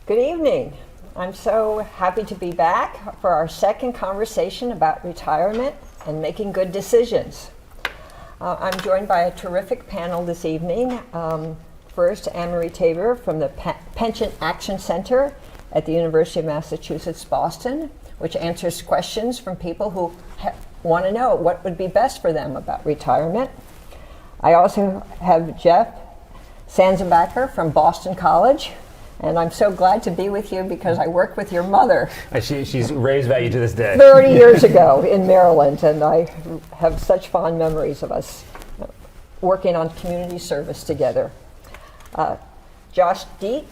Good evening. I'm so happy to be back for our second conversation about retirement and making good decisions. I'm joined by a terrific panel this evening. First, Anne-Marie Tabor from the Pension Action Center at the University of Massachusetts, Boston, which answers questions from people who want to know what would be best for them about retirement. I also have Jeff Sanzenbacher from Boston College. And I'm so glad to be with you because I worked with your mother. She's raised value to this day. 30 years ago in Maryland, and I have such fond memories of us working on community service together. Josh Deitz,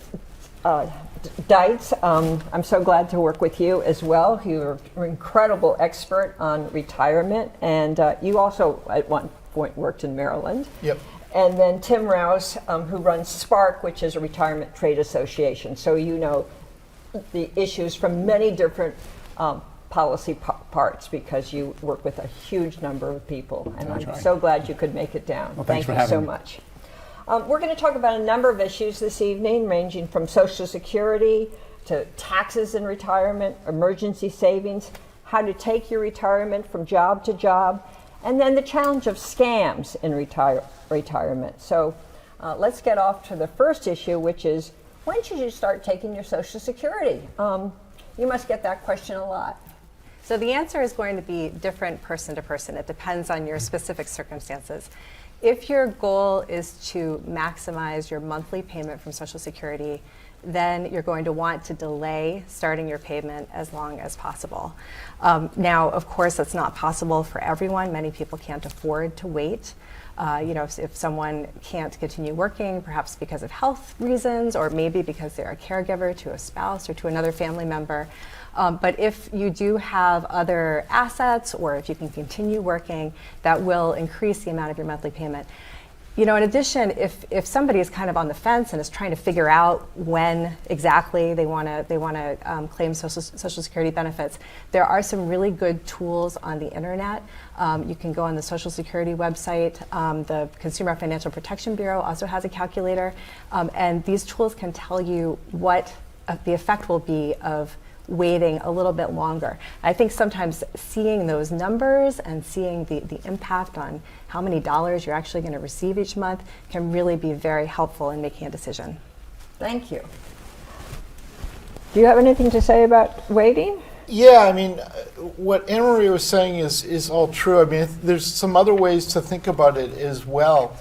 I'm so glad to work with you as well. You're an incredible expert on retirement, and you also at one point worked in Maryland. Yep. And then Tim Rouse, who runs SPARC, which is a retirement trade association. So you know the issues from many different policy parts because you work with a huge number of people. And I'm so glad you could make it down. Well, Thank you so much. We're going to talk about a number of issues this evening, ranging from Social Security to taxes in retirement, emergency savings, how to take your retirement from job to job, and then the challenge of scams in retirement. So let's get off to the first issue, which is when should you start taking your Social Security? You must get that question a lot. So the answer is going to be different person to person. It depends on your specific circumstances. If your goal is to maximize your monthly payment from Social Security, then you're going to want to delay starting your payment as long as possible. Now, of course, that's not possible for everyone. Many people can't afford to wait. If someone can't continue working, perhaps because of health reasons, or maybe because they're a caregiver to a spouse or to another family member. But if you do have other assets, or if you can continue working, that will increase the amount of your monthly payment. In addition, if somebody is kind of on the fence and is trying to figure out when exactly they want to claim Social Security benefits, there are some really good tools on the internet. You can go on the Social Security website. The Consumer Financial Protection Bureau also has a calculator, and these tools can tell you what the effect will be of waiting a little bit longer. I think sometimes seeing those numbers and seeing the impact on how many dollars you're actually going to receive each month can really be very helpful in making a decision. Thank you. Do you have anything to say about waiting? Yeah, I mean, what Anne-Marie was saying is all true. I mean, there's some other ways to think about it as well.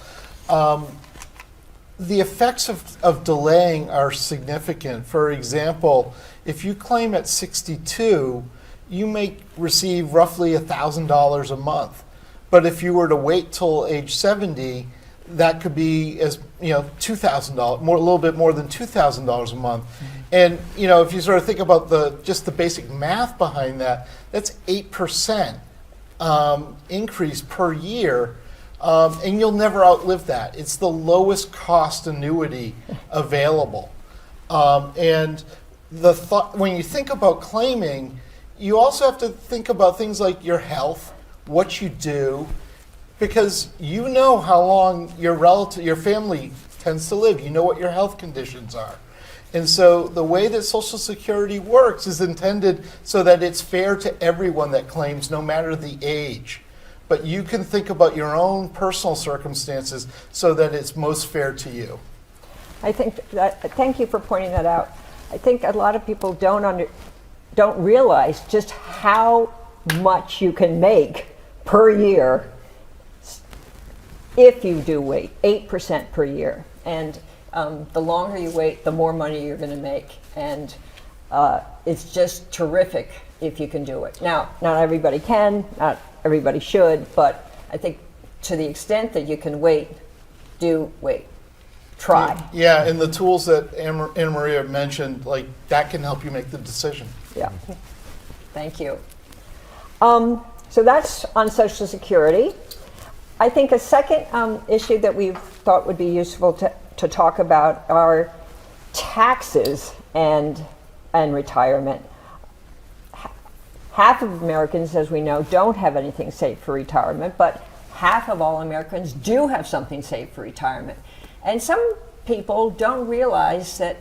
The effects of delaying are significant. For example, if you claim at 62, you may receive roughly $1,000 a month. But if you were to wait till age 70, that could be as $2,000, a little bit more than $2,000 a month. Mm-hmm. And if you sort of think about just the basic math behind that, that's 8% increase per year. And you'll never outlive that. It's the lowest cost annuity available. And the thought, when you think about claiming, you also have to think about things like your health, what you do, because you know how long your family tends to live. You know what your health conditions are. And so the way that Social Security works is intended so that it's fair to everyone that claims, no matter the age. But you can think about your own personal circumstances so that it's most fair to you. Thank you for pointing that out. I think a lot of people don't realize just how much you can make per year if you do wait, 8% per year. And the longer you wait, the more money you're going to make. And it's just terrific if you can do it. Now, not everybody can, not everybody should, but I think to the extent that you can wait, do wait. Try. Yeah, and the tools that Anna Maria mentioned, like that can help you make the decision. Yeah. Thank you. So that's on Social Security. I think a second issue that we thought would be useful to talk about are taxes and retirement. Half of Americans, as we know, don't have anything saved for retirement, but half of all Americans do have something saved for retirement. And some people don't realize that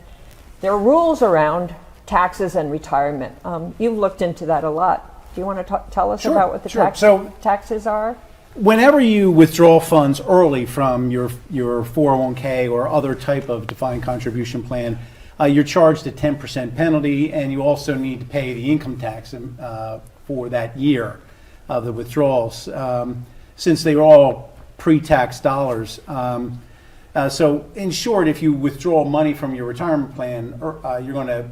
there are rules around taxes and retirement. You've looked into that a lot. Do you want to tell us Sure, about what the sure. So- taxes are? Whenever you withdraw funds early from your 401k or other type of defined contribution plan, you're charged a 10% penalty, and you also need to pay the income tax for that year of the withdrawals, since they were all pre-tax dollars. So, in short, if you withdraw money from your retirement plan, you're going to.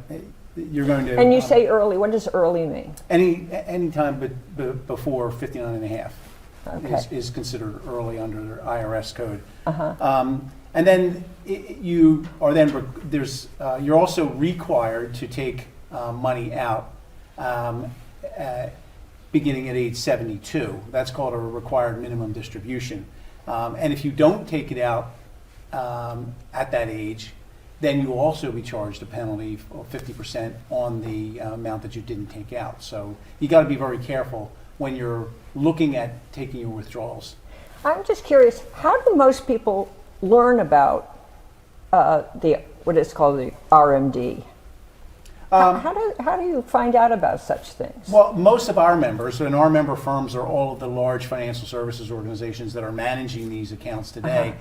And you say early. What does early mean? Any time before 59 and a half. Okay. Is considered early under their IRS code. And then you're also required to take money out beginning at age 72. That's called a required minimum distribution. And if you don't take it out at that age, then you'll also be charged a penalty of 50% on the amount that you didn't take out. So you got to be very careful when you're looking at taking your withdrawals. I'm just curious, how do most people learn about what is called the RMD? How do you find out about such things? Well, most of our members, and our member firms are all of the large financial services organizations that are managing these accounts today,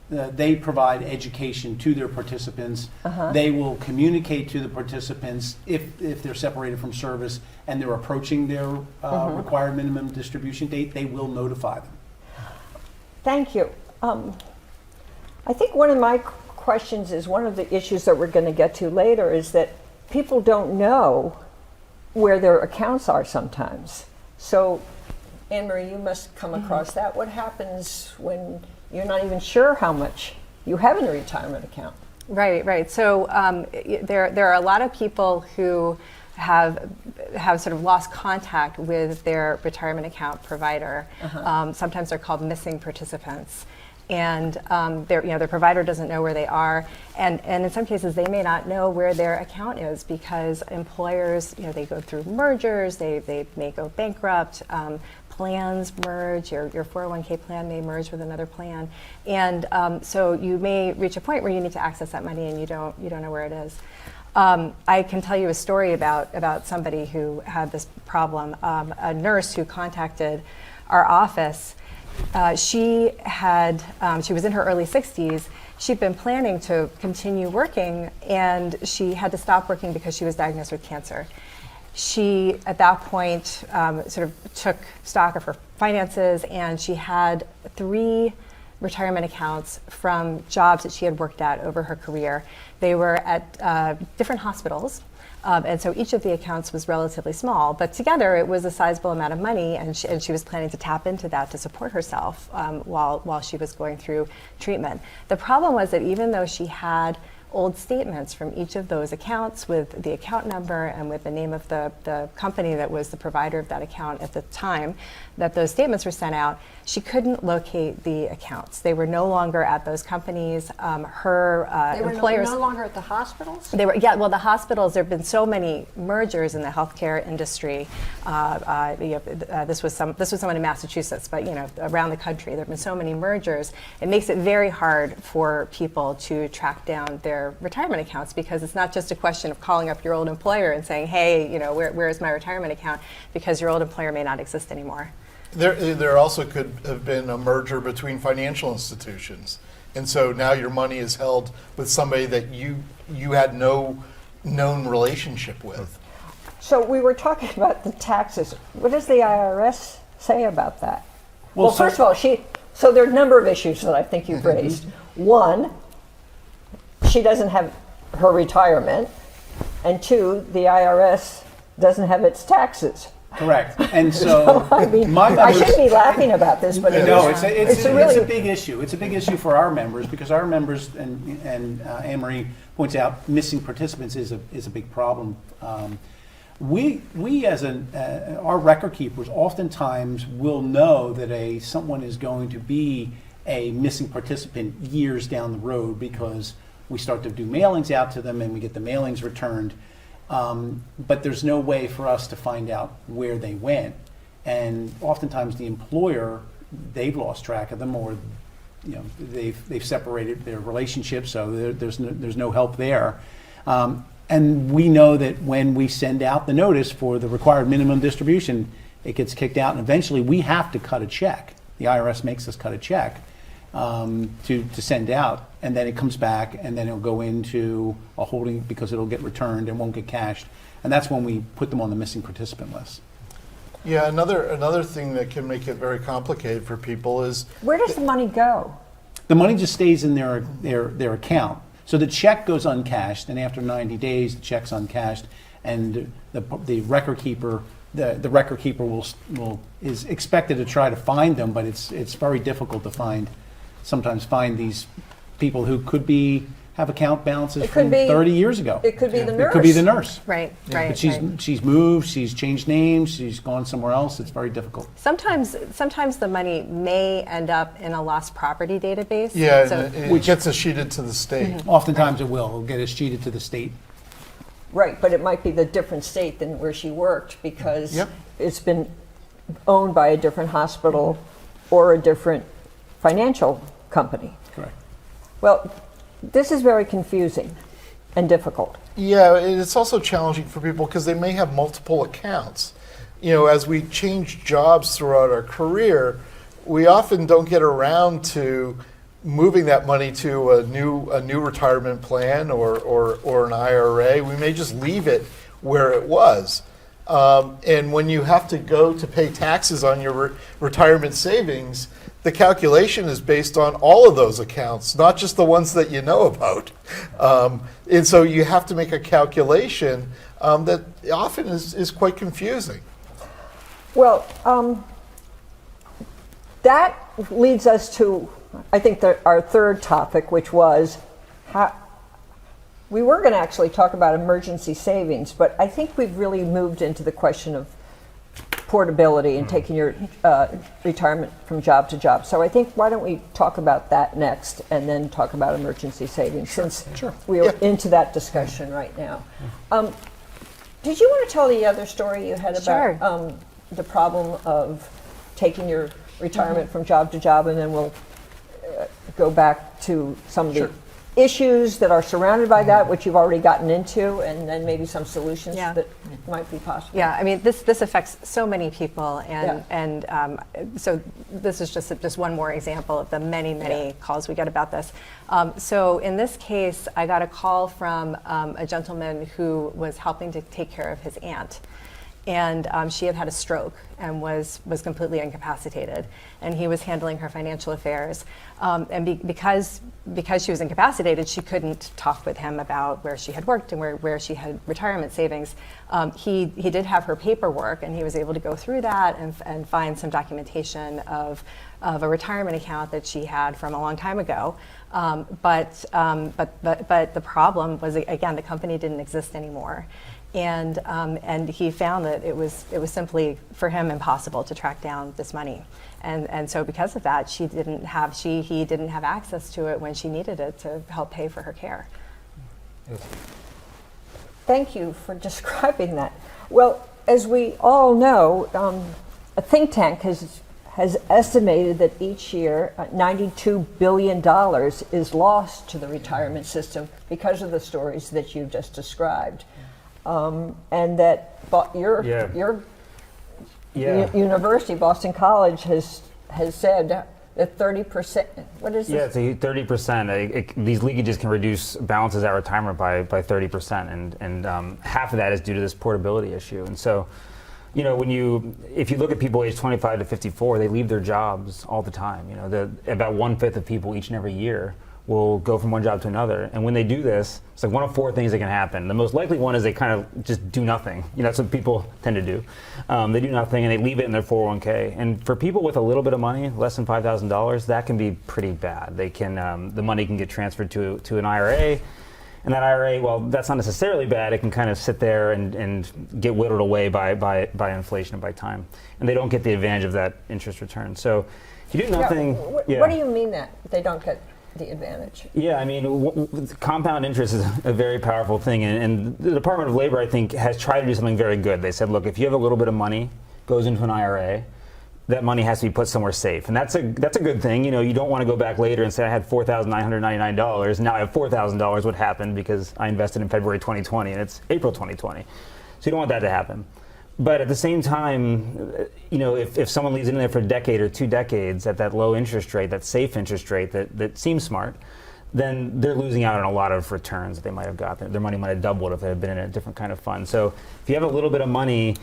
they provide education to their participants. They will communicate to the participants if they're separated from service and they're approaching their required minimum distribution date, they will notify them. Thank you. I think one of my questions is one of the issues that we're going to get to later is that people don't know where their accounts are sometimes. So, Anne-Marie, you must come across that. What happens when you're not even sure how much you have in a retirement account? Right. So there are a lot of people who have sort of lost contact with their retirement account provider. Sometimes they're called missing participants. And their provider doesn't know where they are, and in some cases they may not know where their account is because employers, they go through mergers, they may go bankrupt, plans merge, your 401k plan may merge with another plan, and so you may reach a point where you need to access that money and you don't know where it is. I can tell you a story about somebody who had this problem. A nurse who contacted our office. She was in her early 60s. She'd been planning to continue working, and she had to stop working because she was diagnosed with cancer. She, at that point, sort of took stock of her finances, and she had 3 retirement accounts from jobs that she had worked at over her career. They were at different hospitals. And so each of the accounts was relatively small, but together it was a sizable amount of money, and she was planning to tap into that to support herself while she was going through treatment. The problem was that even though she had old statements from each of those accounts with the account number and with the name of the company that was the provider of that account at the time that those statements were sent out, she couldn't locate the accounts. They were no longer at those companies. Her employers no longer at the hospitals? They were, yeah. Well, the hospitals. There have been so many mergers in the healthcare industry. This was someone in Massachusetts, but around the country, there have been so many mergers. It makes it very hard for people to track down their retirement accounts because it's not just a question of calling up your old employer and saying, "Hey, where is my retirement account?" Because your old employer may not exist anymore. There also could have been a merger between financial institutions. And so now your money is held with somebody that you had no known relationship with. So we were talking about the taxes. What does the IRS say about that? Well, first of all, so there are a number of issues that I think you've raised. One, she doesn't have her retirement. And 2, the IRS doesn't have its taxes. Correct. And so, I mean, I shouldn't be laughing about this, but it's a big issue. It's a big issue for our members because our members, and Anne-Marie points out, missing participants is a big problem. We as our record keepers oftentimes will know that someone is going to be a missing participant years down the road because we start to do mailings out to them and we get the mailings returned. But there's no way for us to find out where they went. And oftentimes the employer, they've lost track of them or they've separated their relationship, so there's no help there. And we know that when we send out the notice for the required minimum distribution, it gets kicked out, and eventually we have to cut a check. The IRS makes us cut a check to send out, and then it comes back, and then it'll go into a holding because it'll get returned and won't get cashed. And that's when we put them on the missing participant list. Yeah, another thing that can make it very complicated for people is Where does the money go? The money just stays in their account. So the check goes uncashed, and after 90 days, the check's uncashed, and the record keeper, the record keeper is expected to try to find them, but it's very difficult to sometimes find these people who could have account balances from 30 years ago. It could be the nurse. It could be the nurse. Right, But right. she's moved, she's changed names, she's gone somewhere else. It's very difficult. Sometimes the money may end up in a lost property database. yeah, So, and it gets escheated to the state. Oftentimes it will. It'll get escheated to the state. Right, but it might be the different state than where she worked because Yep. it's been owned by a different hospital or a different financial company. Correct. Well, this is very confusing and difficult. Yeah, and it's also challenging for people because they may have multiple accounts. As we change jobs throughout our career, we often don't get around to moving that money to a new retirement plan or an IRA. We may just leave it where it was. And when you have to go to pay taxes on your retirement savings, the calculation is based on all of those accounts, not just the ones that you know about. And so you have to make a calculation that often is quite confusing. Well, that leads us to, I think, our third topic, which was how we were going to actually talk about emergency savings, but I think we've really moved into the question of portability and taking your retirement from job to job. So I think why don't we talk about that next and then talk about emergency savings since we are into that discussion right now. Did you want to tell the other story you had about the problem of taking your retirement from job to job, and then we'll go back to some of the issues that are surrounded by that, which you've already gotten into, and then maybe some solutions that might be possible. yeah, I mean, this affects so many people, and so this is just one more example of the many calls we get about this. So in this case, I got a call from a gentleman who was helping to take care of his aunt. And she had had a stroke and was completely incapacitated, and he was handling her financial affairs. And because she was incapacitated, she couldn't talk with him about where she had worked and where she had retirement savings. He did have her paperwork, and he was able to go through that and find some documentation of a retirement account that she had from a long time ago. But the problem was, again, the company didn't exist anymore. And he found that it was simply for him impossible to track down this money, and so because of that, he didn't have access to it when she needed it to help pay for her care. Thank you for describing that. Well, as we all know, a think tank has estimated that each year $92 billion is lost to the retirement system because of the stories that you just described. And that your university, Boston College, has said that 30%. What is Yeah, this? it's 30%. These leakages can reduce balances at retirement by 30%, and half of that is due to this portability issue. And so, if you look at people aged 25 to 54, they leave their jobs all the time. About 1/5 of people each and every year will go from one job to another. And when they do this, it's like one of four things that can happen. The most likely one is they kind of just do nothing. That's what people tend to do. They do nothing and they leave it in their 401k. And for people with a little bit of money, less than $5,000, that can be pretty bad. They can, the money can get transferred to an IRA. And that IRA, well, that's not necessarily bad. It can kind of sit there and get whittled away by inflation and by time. And they don't get the advantage of that interest return. So if you do nothing. What do you mean that they don't get the advantage? Yeah, I mean, compound interest is a very powerful thing, and the Department of Labor, I think, has tried to do something very good. They said, look, if you have a little bit of money, goes into an IRA, that money has to be put somewhere safe, and that's a good thing. You don't want to go back later and say I had $4,999, now I have $4,000. What happened because I invested in February 2020 and it's April 2020, so you don't want that to happen. But at the same time, if someone leaves it in there for a decade or 2 decades at that low interest rate, that safe interest rate that seems smart, then they're losing out on a lot of returns that they might have got. Their money might have doubled if they had been in a different kind of fund. So if you have a little bit of money,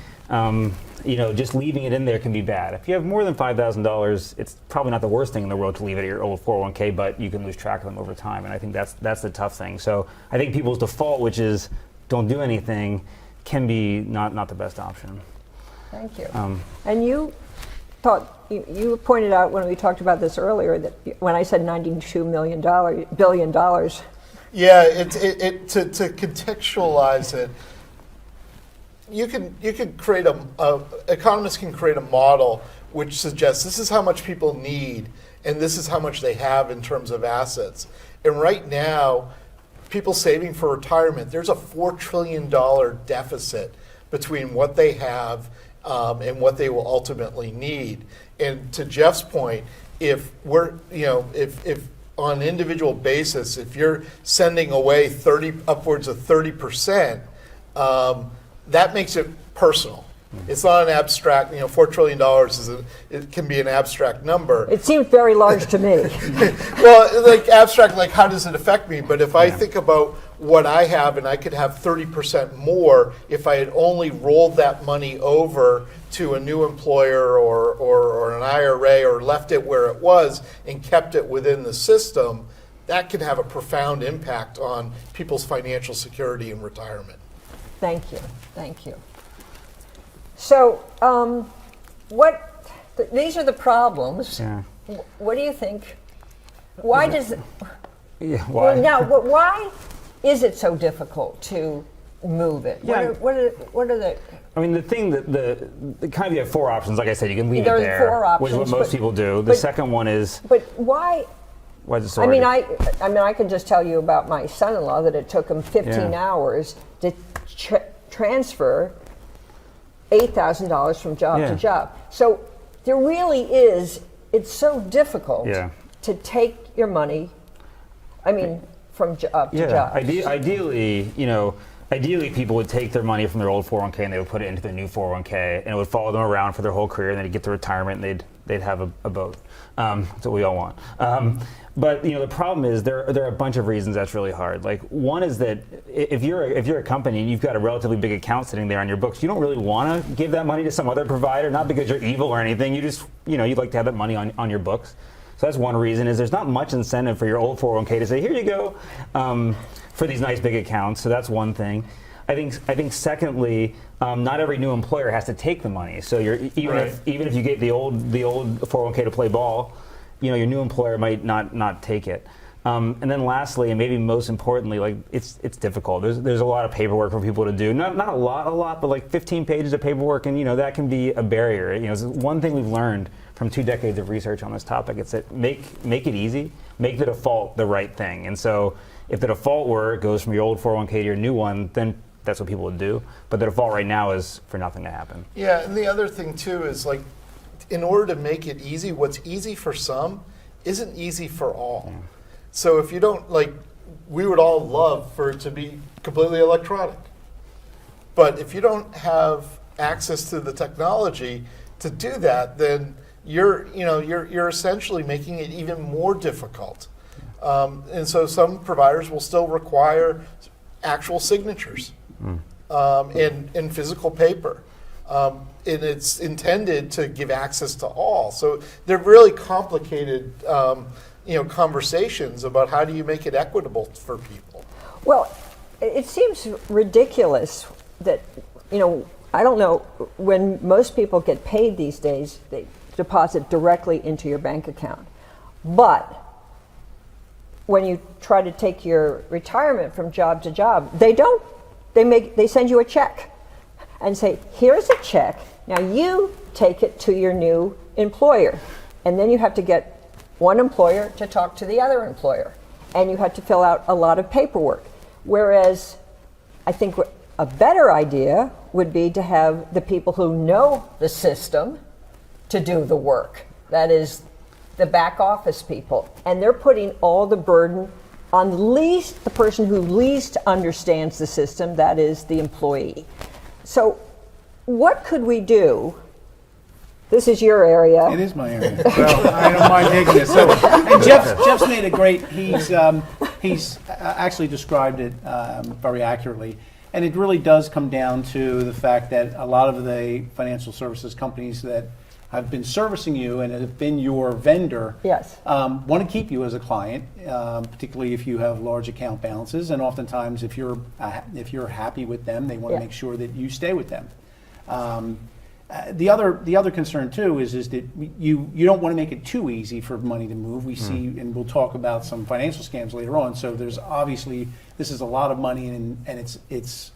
just leaving it in there can be bad. If you have more than $5,000, it's probably not the worst thing in the world to leave it at your old 401k, but you can lose track of them over time. And I think that's the tough thing. So I think people's default, which is don't do anything, can be not the best option. Thank you. And you you pointed out when we talked about this earlier that when I said $92 billion. Yeah, to contextualize it, you can create economists can create a model which suggests this is how much people need and this is how much they have in terms of assets. And right now, people saving for retirement, there's a $4 trillion deficit between what they have and what they will ultimately need. And to Jeff's point, if on an individual basis, if you're sending away upwards of 30%, that makes it personal. It's not an abstract, $4 trillion it can be an abstract number. It seems very large to me. Well, like abstract, like how does it affect me? But if I think about what I have, and I could have 30% more if I had only rolled that money over to a new employer or an IRA or left it where it was and kept it within the system, that can have a profound impact on people's financial security in retirement. Thank you. So, these are the problems. Yeah. What do you think? Why does it? Yeah. Why? Well, now, why is it so difficult to move it? Yeah. What are the? I mean, the thing that kind of you have 4 options. Like I said, you can leave There it are there, 4 options, which is what most people do. The second one is. But why? Why is it so I mean, hard I can just tell you about my son-in-law that it took him 15 hours to transfer $8,000 from job to job. So there really is. It's so difficult to take your money. I mean, from job to job. Ideally, people would take their money from their old 401k and they would put it into their new 401k, and it would follow them around for their whole career. And then they'd get to retirement and they'd have a boat. That's what we all want. But the problem is there are a bunch of reasons that's really hard. Like, one is that if you're a company and you've got a relatively big account sitting there on your books, you don't really want to give that money to some other provider, not because you're evil or anything. You just you'd like to have that money on your books. So that's one reason. Is there's not much incentive for your old 401k to say, here you go, for these nice big accounts. So that's one thing. I think secondly, not every new employer has to take the money. So even if you get the old 401k to play ball, your new employer might not take it. And then lastly, and maybe most importantly, like it's difficult. There's a lot of paperwork for people to do. Not a lot, but like 15 pages of paperwork, and that can be a barrier. It's one thing we've learned from 2 decades of research on this topic. It's that make it easy, make the default the right thing. And so if the default goes from your old 401k to your new one, then that's what people would do. But the default right now is for nothing to happen. Yeah, and the other thing too is like, in order to make it easy, what's easy for some isn't easy for all. Yeah. So if you don't, we would all love for it to be completely electronic. But if you don't have access to the technology to do that, then you're essentially making it even more difficult. And so some providers will still require actual signatures in physical paper. And it's intended to give access to all. So they're really complicated conversations about how do you make it equitable for people. Well, it seems ridiculous that, I don't know, when most people get paid these days, they deposit directly into your bank account. But when you try to take your retirement from job to job, they don't. They send you a check and say, here's a check, now you take it to your new employer. And then you have to get one employer to talk to the other employer. And you have to fill out a lot of paperwork. Whereas I think a better idea would be to have the people who know the system to do the work. That is the back office people. And they're putting all the burden on the person who least understands the system, that is the employee. So what could we do? This is your area. It is my area, so I don't mind taking this. So, and Jeff's made a great. He's actually described it very accurately, and it really does come down to the fact that a lot of the financial services companies that have been servicing you and have been your vendor, Yes. Want to keep you as a client, particularly if you have large account balances, and oftentimes if you're happy with them, they want to make sure that you stay with them. The other concern too is that you don't want to make it too easy for money to move. We see, and we'll talk about some financial scams later on. So there's obviously, this is a lot of money, and it's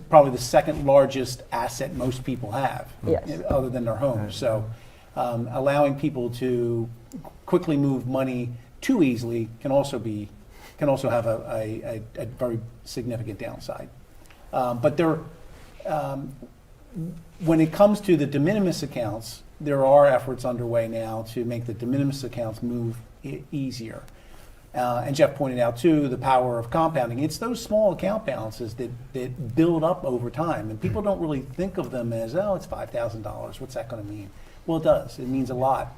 probably the second largest asset most people have, other than their homes. So allowing people to quickly move money too easily can also have a very significant downside. But there. When it comes to the de minimis accounts, there are efforts underway now to make the de minimis accounts move easier. And Jeff pointed out too the power of compounding. It's those small account balances that build up over time, and people don't really think of them as, oh, it's $5,000. What's that going to mean? Well, it does. It means a lot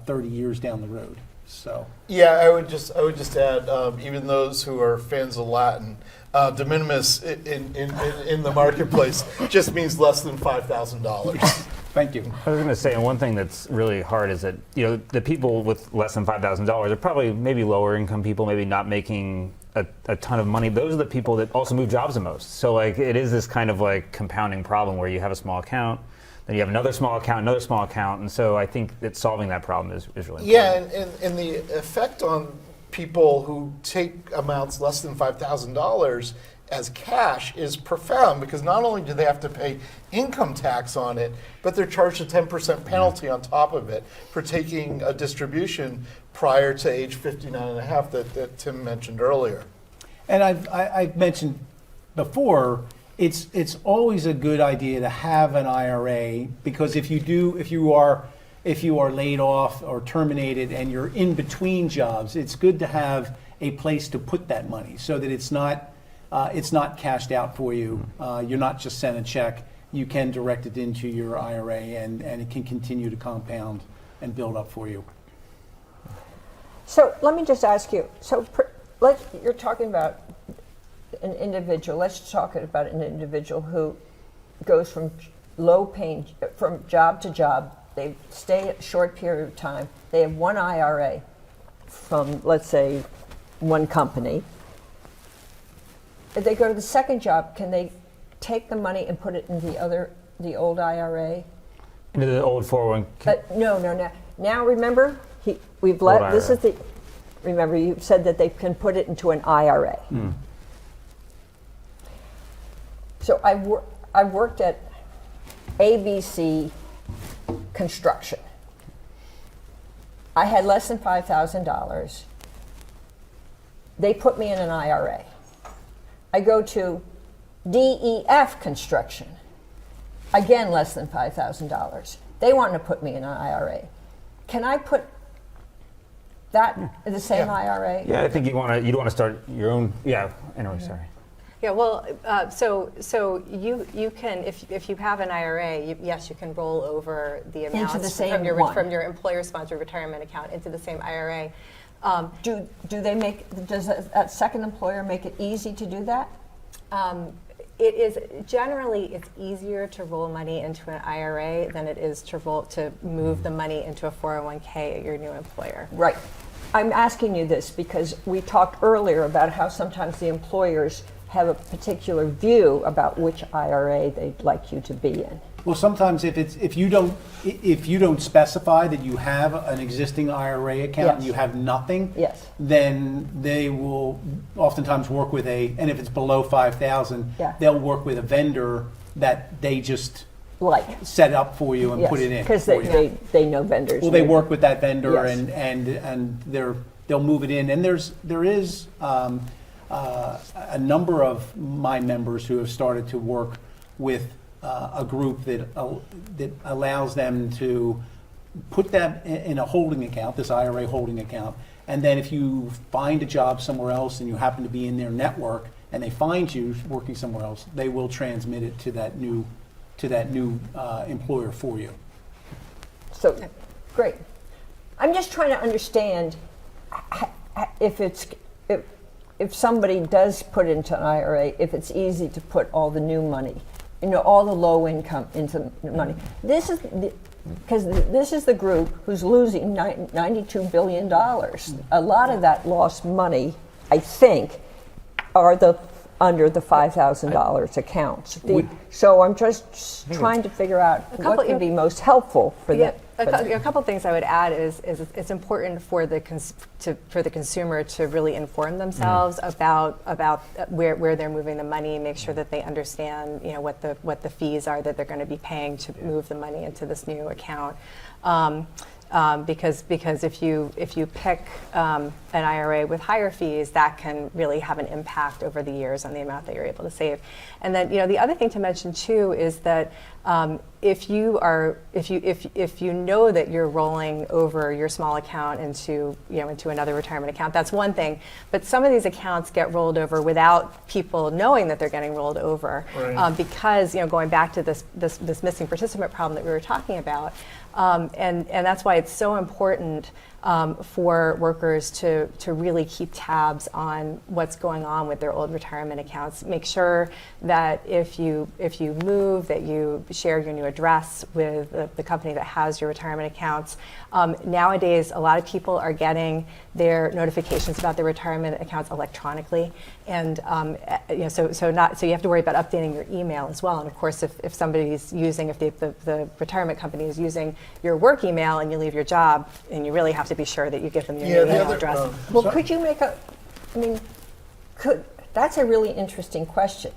30 years down the road. So Yeah, I would just add, even those who are fans of Latin, de minimis in the marketplace just means less than $5,000. thank you. I was going to say, and one thing that's really hard is that the people with less than $5,000 are probably maybe lower income people, maybe not making a ton of money. Those are the people that also move jobs the most. So like it is this kind of like compounding problem where you have a small account, then you have another small account, and so I think that solving that problem is really important. Yeah, and the effect on people who take amounts less than $5,000 as cash is profound, because not only do they have to pay income tax on it, but they're charged a 10% penalty on top of it for taking a distribution prior to age 59 and a half that Tim mentioned earlier. And I've mentioned before, it's always a good idea to have an IRA, because if you are laid off or terminated and you're in between jobs, it's good to have a place to put that money so that it's not cashed out for you. You're not just sent a check. You can direct it into your IRA, and it can continue to compound and build up for you. So let me just ask you, you're talking about an individual, let's talk about an individual who goes from from job to job. They stay a short period of time. They have one IRA from, let's say, one company. If they go to the second job, can they take the money and put it in the old IRA? Into the old 401k? No. Now remember, remember you said that they can put it into an IRA. So I worked at ABC Construction. I had less than $5,000. They put me in an IRA. I go to DEF Construction. Again, less than $5,000. They want to put me in an IRA. Can I put that in the same IRA? Yeah, I think you'd want to start your own. Yeah. Anyway, sorry. Yeah, well, so you can, if you have an IRA, yes, you can roll over the amounts from your employer-sponsored retirement account into the same IRA. Does that second employer make it easy to do that? It is generally, it's easier to roll money into an IRA than it is to move the money into a 401k at your new employer. Right. I'm asking you this because we talked earlier about how sometimes the employers have a particular view about which IRA they'd like you to be in. Well, sometimes if you don't specify that you have an existing IRA account and you have nothing, then they will oftentimes work with and if it's below 5,000, they'll work with a vendor that they just set up for you and put it in. Because they know vendors. Well, they work with that vendor and they'll move it in. And there is a number of my members who have started to work with a group that allows them to put that in a holding account, this IRA holding account, and then if you find a job somewhere else and you happen to be in their network and they find you working somewhere else, they will transmit it to that new employer for you. So, great. I'm just trying to understand if somebody does put into an IRA, if it's easy to put all the new money, all the low income into the money. Because this is the group who's losing $92 billion. A lot of that lost money, I think, are under the $5,000 accounts. So I'm just trying to figure out what can be most helpful for them. A couple things I would add is it's important for the consumer to really inform themselves about where they're moving the money, make sure that they understand what the fees are that they're going to be paying to move the money into this new account. Because if you pick an IRA with higher fees, that can really have an impact over the years on the amount that you're able to save. And then the other thing to mention too is that if you know that you're rolling over your small account into another retirement account, that's one thing. But some of these accounts get rolled over without people knowing that they're getting rolled over, Right. Because going back to this missing participant problem that we were talking about. And that's why it's so important for workers to really keep tabs on what's going on with their old retirement accounts. Make sure that if you move, that you share your new address with the company that has your retirement accounts. Nowadays, a lot of people are getting their notifications about their retirement accounts electronically, and so you have to worry about updating your email as well. And of course, if somebody's using, if the retirement company is using your work email and you leave your job, and you really have to be sure that you give them your new email address. Well, could you that's a really interesting question,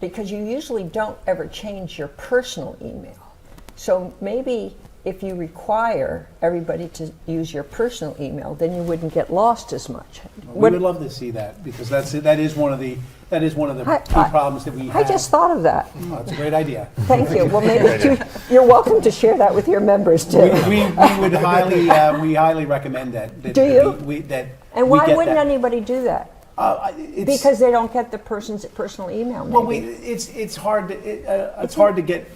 because you usually don't ever change your personal email. So maybe if you require everybody to use your personal email, then you wouldn't get lost as much. We would love to see that, because that is one of the key problems that we have. I just thought of that. Oh, that's a great idea. Thank you. Well, maybe you're welcome to share that with your members too. We would highly recommend that. Do you? And why get wouldn't that. anybody do that? Because they don't get the person's personal email. Maybe. Well, it's hard to get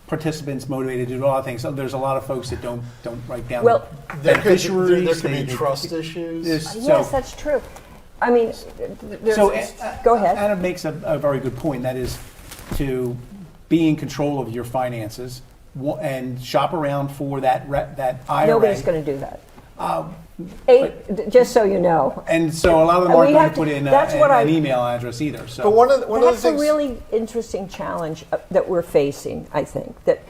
participants motivated to do a lot of things. So there's a lot of folks that don't write down There could beneficiaries. be trust issues. Yes, that's true. I mean, go ahead. Anna makes a very good point. That is to be in control of your finances and shop around for that IRA. Nobody's going to do that. Just so you know. And so a lot of them aren't going to put in an email address either. So. But one of the That's things, a really interesting challenge that we're facing, I think, that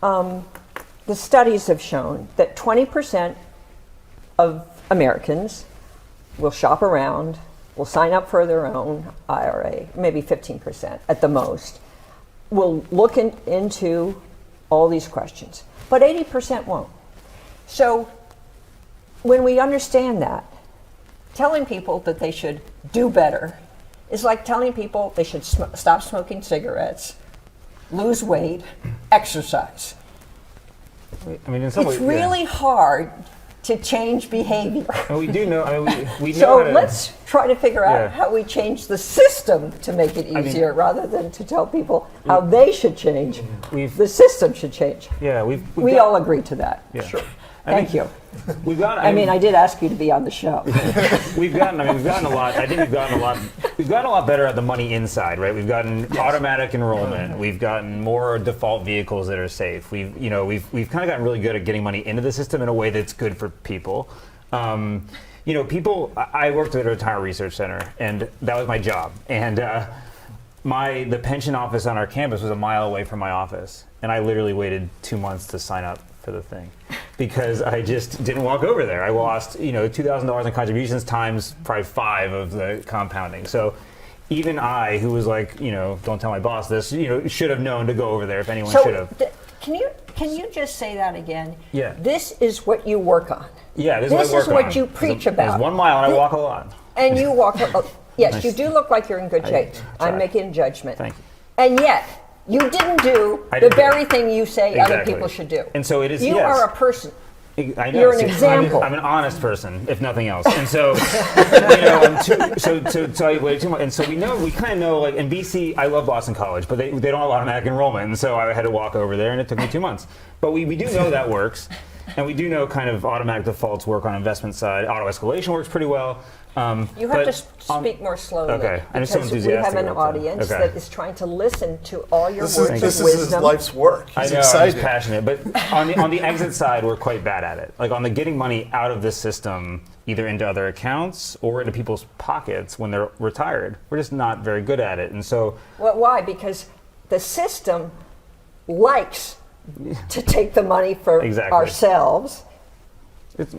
the studies have shown that 20% of Americans will shop around, will sign up for their own IRA, maybe 15% at the most, will look into all these questions, but 80% won't. So when we understand that, telling people that they should do better is like telling people they should stop smoking cigarettes, lose weight, exercise. I mean, in some It's ways, really hard to change behavior. And we do know. I mean, we know. So how to, let's try to figure out Yeah. how we change the system to make it easier, rather than to tell people how they should change. The system should change. Yeah, We all agree to that. Yeah. Sure. Thank you. We've got. I mean, I did ask you to be on the show. We've gotten a lot. I think we've gotten a lot better at the money inside, right? We've gotten automatic enrollment. We've gotten more default vehicles that are safe. We've kind of gotten really good at getting money into the system in a way that's good for people. People. I worked at a retirement research center, and that was my job. And the pension office on our campus was a mile away from my office, and I literally waited 2 months to sign up for the thing, because I just didn't walk over there. I lost, $2,000 in contributions times probably 5 of the compounding. So even I, who was like, don't tell my boss this, should have known to go over there if anyone should have. Can you just say that again? Yeah. This is what you work on. Yeah, this is is what you preach about. There's 1 mile and I walk a lot. And you walk. Yes, you do look like you're in good shape. Try. I'm making a judgment. Thank you. And yet, You didn't do I the didn't do very it. thing you say other Exactly. people should do. And so it is, You yes. are a person. I know. You're an See, example. I'm an honest person, if nothing else. And so, to tell you way too much. And so we kind of know, like in BC, I love Boston College, but they don't have automatic enrollment. And so I had to walk over there, and it took me 2 months. But we do know that works. And we do know kind of automatic defaults work on investment side. Auto escalation works pretty well. You have to speak more slowly. Okay, I'm so because we have enthusiastic an about that. audience Okay. that is trying to listen to all your This words is of this is his wisdom. life's work. I He's know, excited. I'm passionate, but on the exit side, we're quite bad at it. Like on the getting money out of the system, either into other accounts or into people's pockets when they're retired. We're just not very good at it, and so Well, why? Because the system likes to take the money for Exactly. ourselves. it's,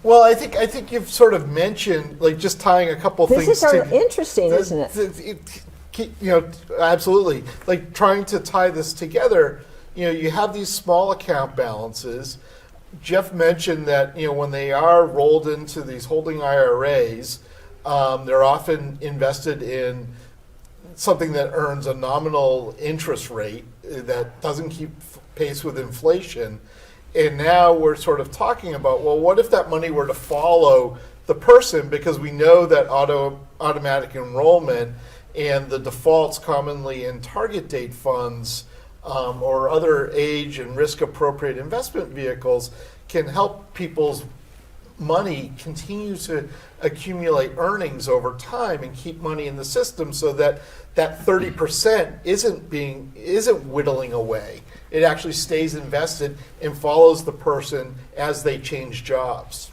Well, I think you've sort of mentioned, like, just tying a couple This things is sort of together. interesting, isn't it? Absolutely. Like trying to tie this together, you have these small account balances. Jeff mentioned that, when they are rolled into these holding IRAs, they're often invested in something that earns a nominal interest rate that doesn't keep pace with inflation. And now we're sort of talking about, well, what if that money were to follow the person? Because we know that automatic enrollment and the defaults commonly in target date funds or other age and risk appropriate investment vehicles can help people's money continue to accumulate earnings over time and keep money in the system so that that 30% isn't whittling away. It actually stays invested and follows the person as they change jobs.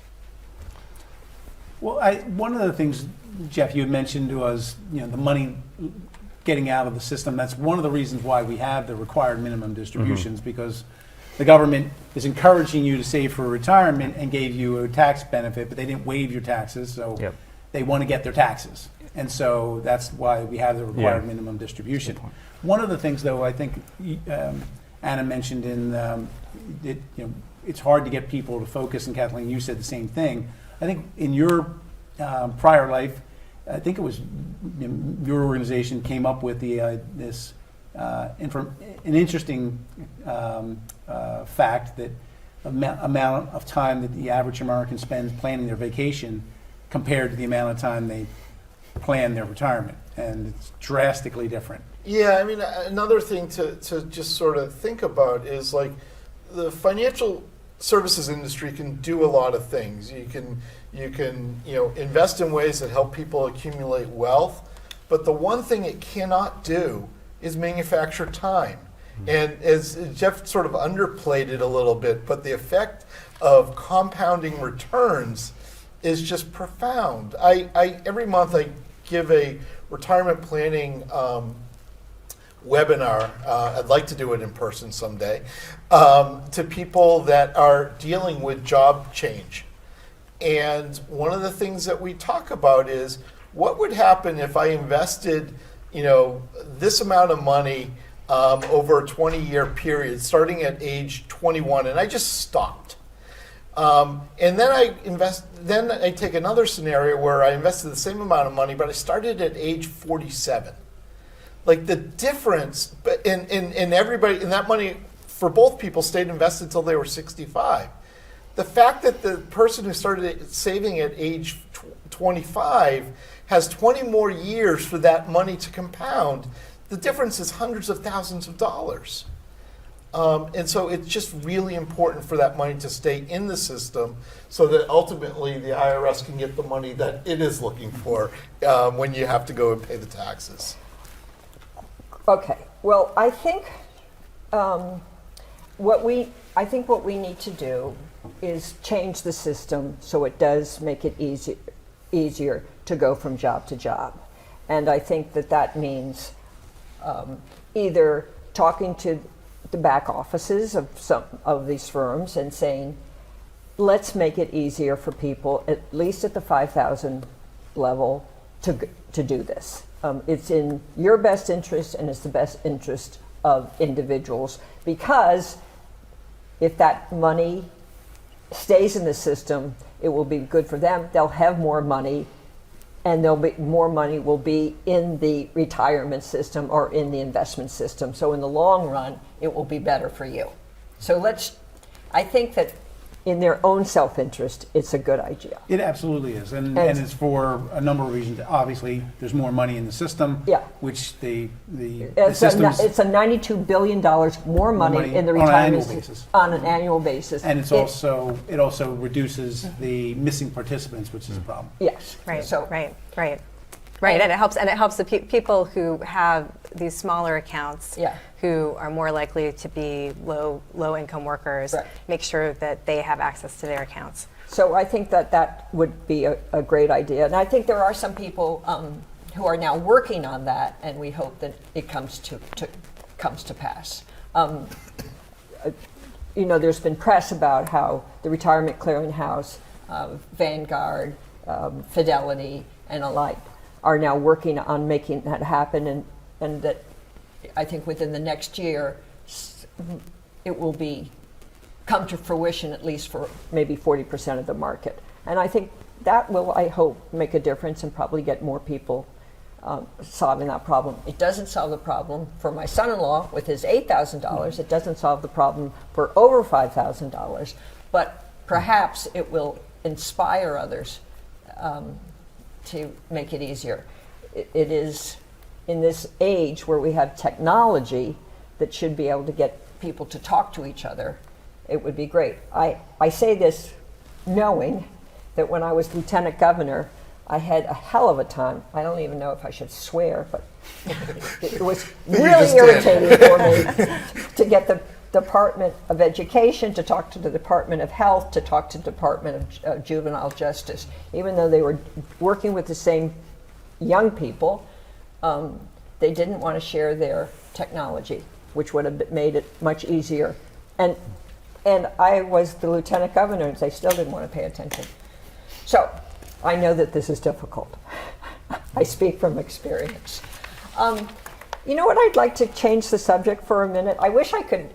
Well, one of the things, Jeff, you had mentioned was, the money getting out of the system. That's one of the reasons why we have the required minimum distributions, because the government is encouraging you to save for retirement and gave you a tax benefit, but they didn't waive your taxes, so Yep. they want to get their taxes. And so that's why we have the required Yeah. minimum distribution. One of the things, though, I think Anna mentioned it's hard to get people to focus, and Kathleen, you said the same thing. I think in your prior life, I think it was your organization came up with this an interesting fact that amount of time that the average American spends planning their vacation compared to the amount of time they plan their retirement, and it's drastically different. Yeah, I mean, another thing to just sort of think about is like the financial services industry can do a lot of things. You can invest in ways that help people accumulate wealth, but the one thing it cannot do is manufacture time. And as Jeff sort of underplayed it a little bit, but the effect of compounding returns is just profound. Every month I give a retirement planning webinar. I'd like to do it in person someday, to people that are dealing with job change. And one of the things that we talk about is what would happen if I invested, this amount of money over a 20-year period, starting at age 21, and I just stopped. And then I take another scenario where I invested the same amount of money, but I started at age 47. Like the difference, in everybody, and that money for both people stayed invested until they were 65. The fact that the person who started saving at age 25 has 20 more years for that money to compound, the difference is hundreds of thousands of dollars. And so it's just really important for that money to stay in the system so that ultimately the IRS can get the money that it is looking for when you have to go and pay the taxes. Okay. Well, I think what we need to do is change the system so it does make it easier to go from job to job, and I think that means either talking to the back offices of some of these firms and saying, let's make it easier for people, at least at the 5,000 level, to do this. It's in your best interest, and it's the best interest of individuals, because if that money stays in the system, it will be good for them. They'll have more money and there'll be more money will be in the retirement system or in the investment system. So in the long run, it will be better for you. So I think that in their own self-interest, it's a good idea. It absolutely is, and it's for a number of reasons. Obviously, there's more money in the system, Yeah. which the It's a $92 billion more money in the on an retirement annual basis. on an annual basis. And it also reduces the missing participants, which is a problem. Yes. Right. So Right, and it helps the people who have these smaller accounts, Yeah. who are more likely to be low income workers, Right. make sure that they have access to their accounts. So I think that would be a great idea. And I think there are some people who are now working on that, and we hope that it comes to pass. There's been press about how the Retirement Clearinghouse, Vanguard, Fidelity, and alike are now working on making that happen, and that I think within the next year it will come to fruition, at least for maybe 40% of the market. And I think that will, I hope, make a difference and probably get more people solving that problem. It doesn't solve the problem for my son-in-law with his $8,000. It doesn't solve the problem for over $5,000, but perhaps it will inspire others to make it easier. It is in this age where we have technology that should be able to get people to talk to each other. It would be great. I say this knowing that when I was lieutenant governor, I had a hell of a time. I don't even know if I should swear, but it was really irritating for me to get the Department of Education to talk to the Department of Health, to talk to the Department of Juvenile Justice. Even though they were working with the same young people, they didn't want to share their technology, which would have made it much easier. And I was the lieutenant governor, and they still didn't want to pay attention. So I know that this is difficult. I speak from experience. You know what? I'd like to change the subject for a minute. I wish I could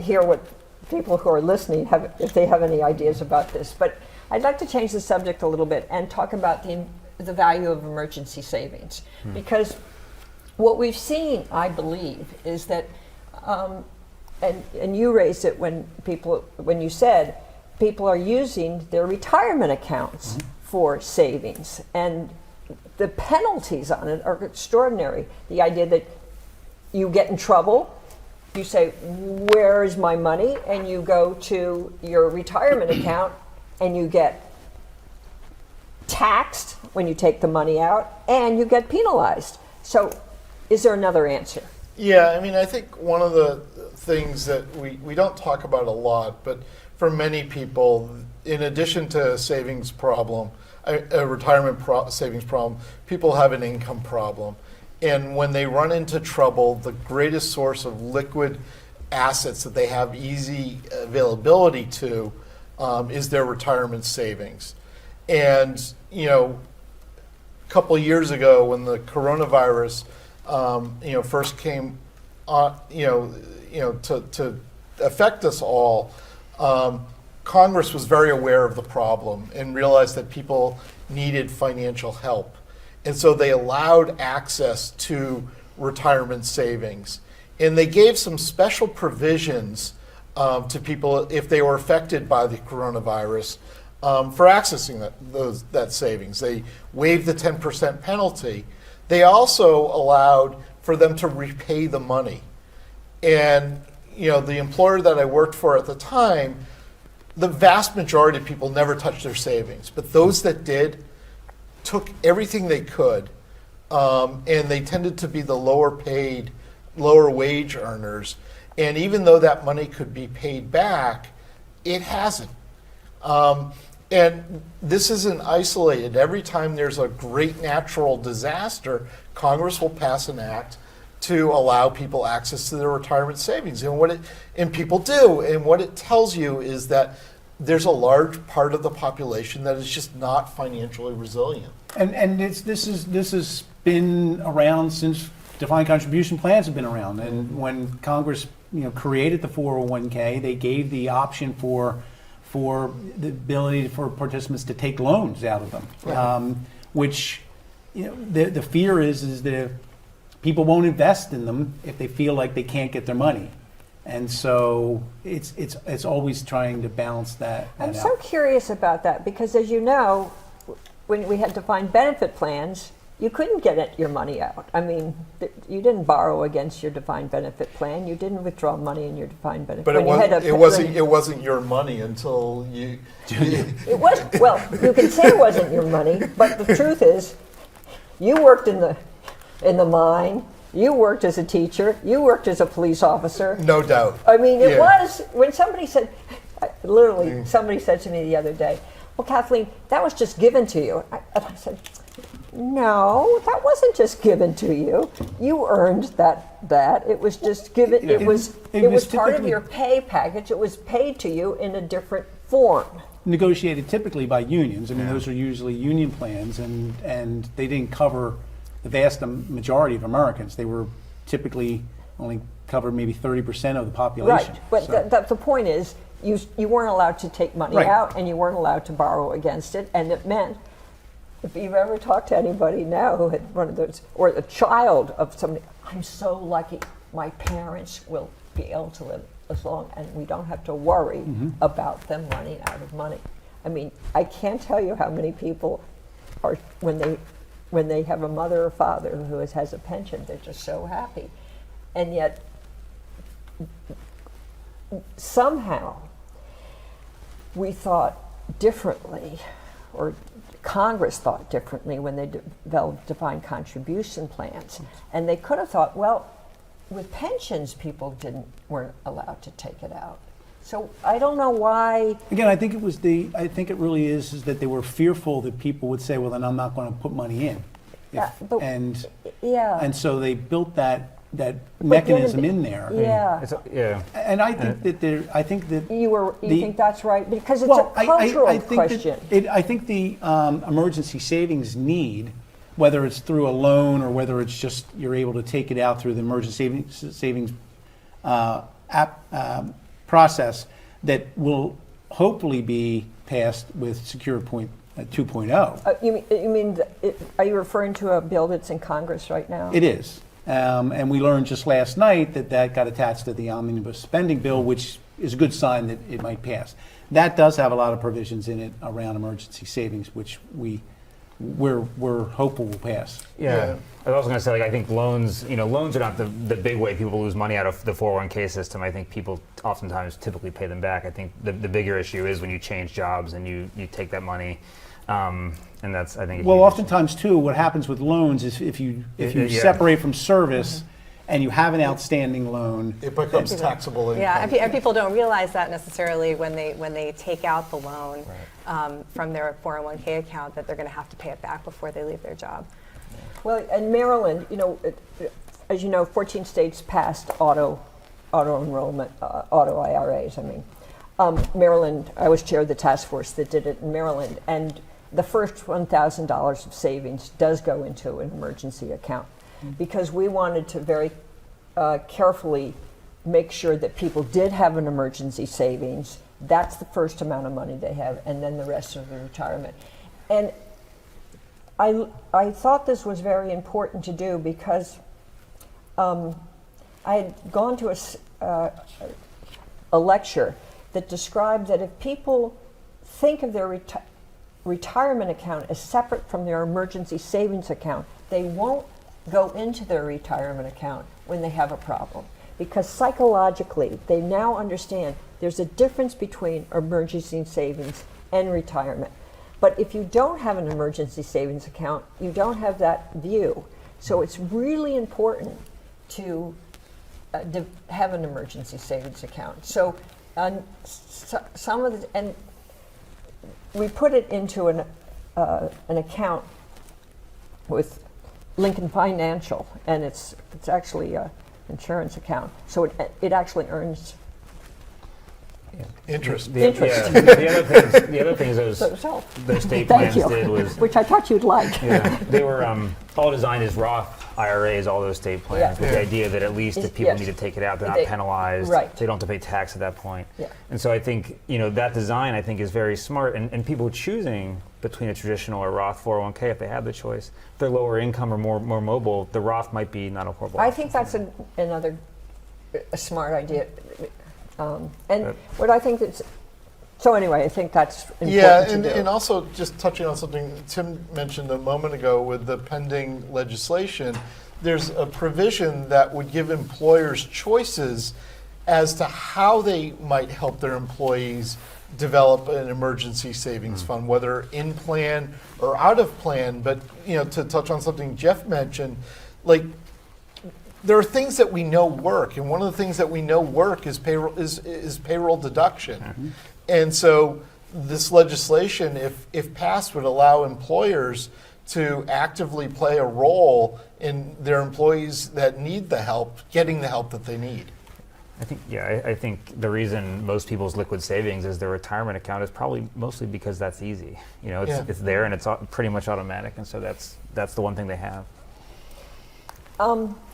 hear what people who are listening have, if they have any ideas about this. But I'd like to change the subject a little bit and talk about the value of emergency savings, because what we've seen, I believe, is that, and you raised it when you said people are using their retirement accounts for savings, and the penalties on it are extraordinary. The idea that you get in trouble, you say, where is my money? And you go to your retirement account and you get taxed when you take the money out, and you get penalized. So is there another answer? Yeah, I mean, I think one of the things that we don't talk about a lot, but for many people, in addition to a savings problem, a retirement savings problem, people have an income problem. And when they run into trouble, the greatest source of liquid assets that they have easy availability to is their retirement savings. And, a couple of years ago when the coronavirus, first came on, to affect us all, Congress was very aware of the problem and realized that people needed financial help. And so they allowed access to retirement savings. And they gave some special provisions to people if they were affected by the coronavirus for accessing that savings. They waived the 10% penalty. They also allowed for them to repay the money. And the employer that I worked for at the time, the vast majority of people never touched their savings, but those that did took everything they could, and they tended to be the lower paid, lower wage earners. And even though that money could be paid back, it hasn't. And this isn't isolated. Every time there's a great natural disaster, Congress will pass an act to allow people access to their retirement savings. And people do. And what it tells you is that there's a large part of the population that is just not financially resilient. And this has been around since defined contribution plans have been around. And when Congress created the 401k, they gave the option for for the ability for participants to take loans out of them, which, the fear is that if people won't invest in them if they feel like they can't get their money. And so it's always trying to balance that I'm out. so curious about that because, as you know, when we had defined benefit plans, you couldn't get your money out. I mean, you didn't borrow against your defined benefit plan. You didn't withdraw money in your defined benefit. But it wasn't your money until you. It was, well, you can say it wasn't your money, but the truth is, you worked in the mine. You worked as a teacher. You worked as a police officer. No doubt. I mean, it Yeah. was when somebody said, literally, somebody said to me the other day, "Well, Kathleen, that was just given to you." And I said, "No, that wasn't just given to you. You earned that. It was just given. It was part of typically your pay package. It was paid to you in a different form." Negotiated typically by unions. I mean, those are usually union plans, and they didn't cover the vast majority of Americans. They were typically only covered maybe 30% of the population. Right, but So- the point is, you weren't allowed to take money Right. out, and you weren't allowed to borrow against it, and it meant, if you've ever talked to anybody now who had one of those, or a child of somebody, I'm so lucky my parents will be able to live as long, and we don't have to worry about them running out of money. I mean, I can't tell you how many people are, when they have a mother or father who has a pension, they're just so happy. And yet, somehow, we thought differently, or Congress thought differently when they developed defined contribution plans. And they could have thought, well, with pensions, people weren't allowed to take it out. So I don't know why. Again, I think it really is that they were fearful that people would say, well, then I'm not going to put money in. Yeah. And so they built that mechanism in there. Yeah. Yeah. And I think that You think that's right? Because it's well, a cultural I think question. I think the emergency savings need, whether it's through a loan or whether it's just you're able to take it out through the emergency savings process, that will hopefully be passed with Secure 2.0. You mean are you referring to a bill that's in Congress right now? It is. And we learned just last night that got attached to the omnibus spending bill, which is a good sign that it might pass. That does have a lot of provisions in it around emergency savings, which we're hopeful will pass. Yeah. I was also going to say, I think loans are not the big way people lose money out of the 401k system. I think people oftentimes typically pay them back. I think the bigger issue is when you change jobs and you take that money. And that's, I think. Well, oftentimes too, what happens with loans is if you separate from service and you have an outstanding loan, It becomes taxable income. Yeah, and people don't realize that necessarily when they take out the loan from their 401k account, that they're going to have to pay it back before they leave their job. Well, in Maryland, as you know, 14 states passed auto enrollment, auto IRAs. I mean, Maryland. I was chair of the task force that did it in Maryland, and the first $1,000 of savings does go into an emergency account, because we wanted to very carefully make sure that people did have an emergency savings. That's the first amount of money they have, and then the rest of the retirement. And I thought this was very important to do because I had gone to a lecture that described that if people think of their retirement account as separate from their emergency savings account, they won't go into their retirement account when they have a problem. Because psychologically, they now understand there's a difference between emergency savings and retirement. But if you don't have an emergency savings account, you don't have that view. So it's really important to have an emergency savings account. So some of the, and we put it into an account with Lincoln Financial, and it's actually an insurance account. So it actually earns Interest. The other things those state Thank plans you. did was, which I thought you'd like. they were all designed as Roth IRAs, all those state plans, Yeah. with Yeah. the idea that at least if people Yes. need to take it out, they're not They- penalized. right. They don't have to pay tax at that point. Yeah. And so I think, that design, I think, is very smart. And people choosing between a traditional or Roth 401k, if they have the choice, if they're lower income or more mobile, the Roth might be not a horrible I option think for that's them. another smart idea. And Yep. what I think that's, so anyway, I think that's important Yeah, to and, do. and also just touching on something Tim mentioned a moment ago with the pending legislation, there's a provision that would give employers choices as to how they might help their employees develop an emergency savings fund, whether in plan or out of plan. But to touch on something Jeff mentioned, like there are things that we know work, and one of the things that we know work is payroll deduction. And so this legislation, if passed, would allow employers to actively play a role in their employees that need the help, getting the help that they need. I think the reason most people's liquid savings is their retirement account is probably mostly because that's easy. It's there and it's pretty much automatic, and so that's the one thing they have.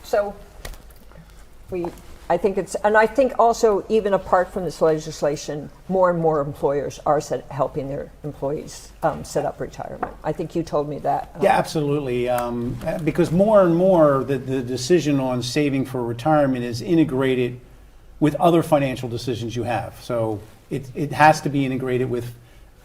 So I think it's, and I think also even apart from this legislation, more and more employers are helping their employees set up retirement. I think you told me that. Yeah, absolutely. Because more and more the decision on saving for retirement is integrated with other financial decisions you have. So it has to be integrated with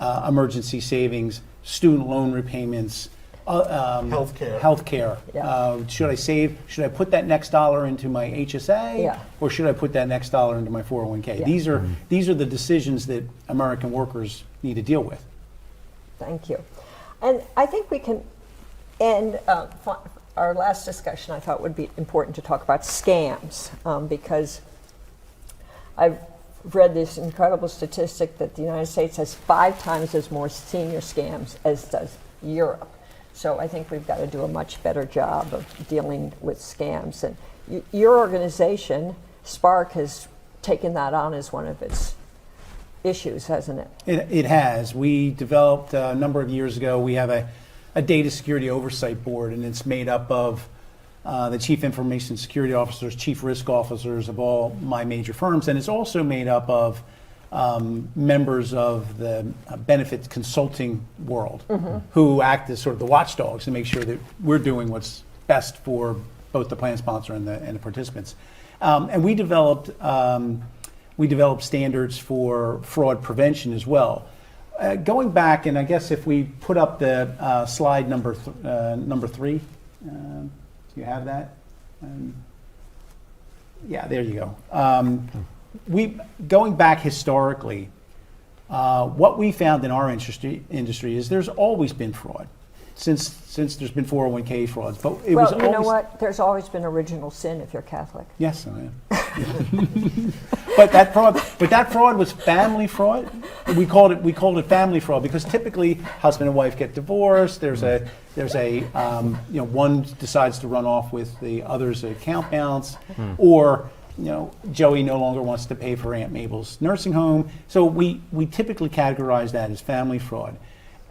emergency savings, student loan repayments, healthcare. Yeah. Should I save? Should I put that next dollar into my HSA, Yeah. or should I put that next dollar into my 401k? Yeah. These are the decisions that American workers need to deal with. Thank you. And I think we can end our last discussion. I thought would be important to talk about scams because I've read this incredible statistic that the United States has 5 times as more senior scams as does Europe. So I think we've got to do a much better job of dealing with scams. And your organization, Spark, has taken that on as one of its issues, hasn't it? It has. We developed a number of years ago, we have a data security oversight board, and it's made up of the chief information security officers, chief risk officers of all my major firms, and it's also made up of members of the benefits consulting world who act as sort of the watchdogs to make sure that we're doing what's best for both the plan sponsor and the participants. And we developed standards for fraud prevention as well. Going back, and I guess if we put up the slide number 3, do you have that? Yeah, there you go. Going back historically, what we found in our industry is there's always been fraud since there's been 401k frauds. But it was Well, you know always, what? There's always been original sin if you're Catholic. Yes, I am. But that fraud was family fraud. We called it family fraud because typically husband and wife get divorced. There's a one decides to run off with the other's account balance, or Joey no longer wants to pay for Aunt Mabel's nursing home. So we typically categorize that as family fraud.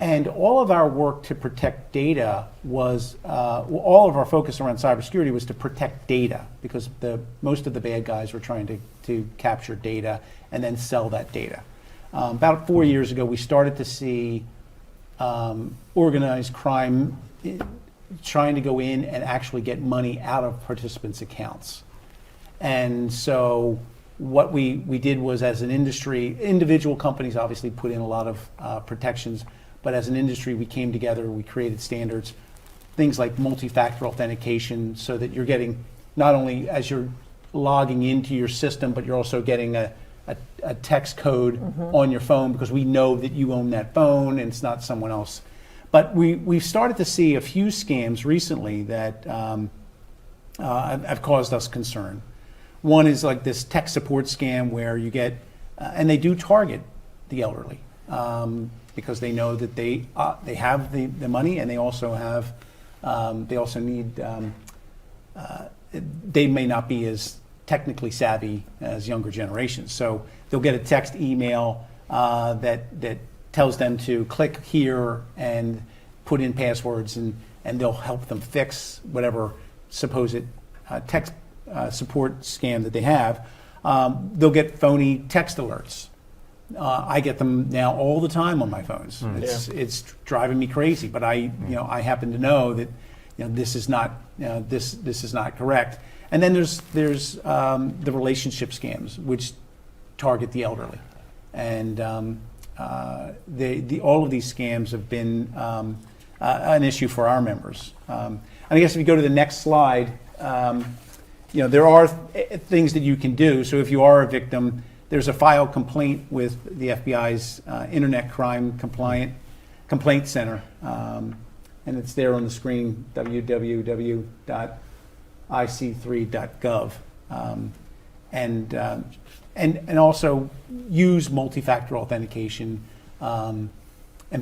And all of our work to protect data was, all of our focus around cybersecurity was to protect data because most of the bad guys were trying to capture data and then sell that data. About 4 years ago, we started to see organized crime trying to go in and actually get money out of participants' accounts. And so what we did was, as an industry, individual companies obviously put in a lot of protections, but as an industry, we came together, we created standards, things like multi-factor authentication, so that you're getting, not only as you're logging into your system, but you're also getting a text code on your phone because we know that you own that phone and it's not someone else. But we've started to see a few scams recently that have caused us concern. One is like this tech support scam where you get, and they do target the elderly because they know that they have the money and they also have, they also need, they may not be as technically savvy as younger generations. So they'll get a text email that tells them to click here and put in passwords and they'll help them fix whatever supposed text support scam that they have, they'll get phony text alerts. I get them now all the time on my phones. It's driving me crazy, but I happen to know that this is not this is not correct. And then there's the relationship scams, which target the elderly, and all of these scams have been an issue for our members. And I guess if you go to the next slide, there are things that you can do. So if you are a victim, there's a file complaint with the FBI's Internet Crime Complaint Center, and it's there on the screen, www.ic3.gov, and also use multi-factor authentication, and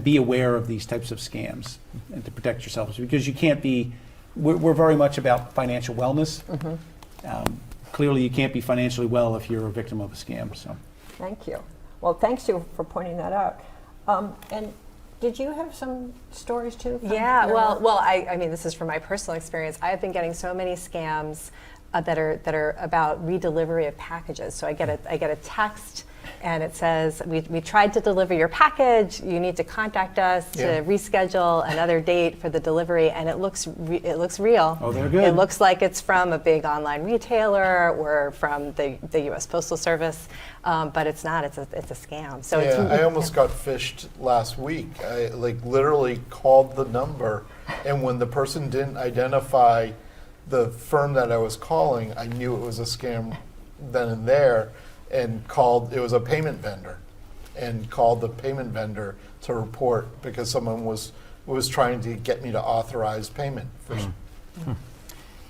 be aware of these types of scams and to protect yourselves, because you can't be. We're very much about financial wellness. Clearly, you can't be financially well if you're a victim of a scam. So, Thank you. Well, thanks you for pointing that out. And did you have some stories too? from Yeah, your well, work? I mean, this is from my personal experience. I have been getting so many scams that are about redelivery of packages. So I get a text, and it says, we tried to deliver your package. You need to contact us to reschedule another date for the delivery, and it looks real. Oh, they're good. It looks like it's from a big online retailer or from the U.S. Postal Service, but it's not. It's a scam. So it's, I almost got phished last week. I literally called the number, and when the person didn't identify the firm that I was calling, I knew it was a scam then and there, and called. It was a payment vendor, and called the payment vendor to report because someone was trying to get me to authorize payment.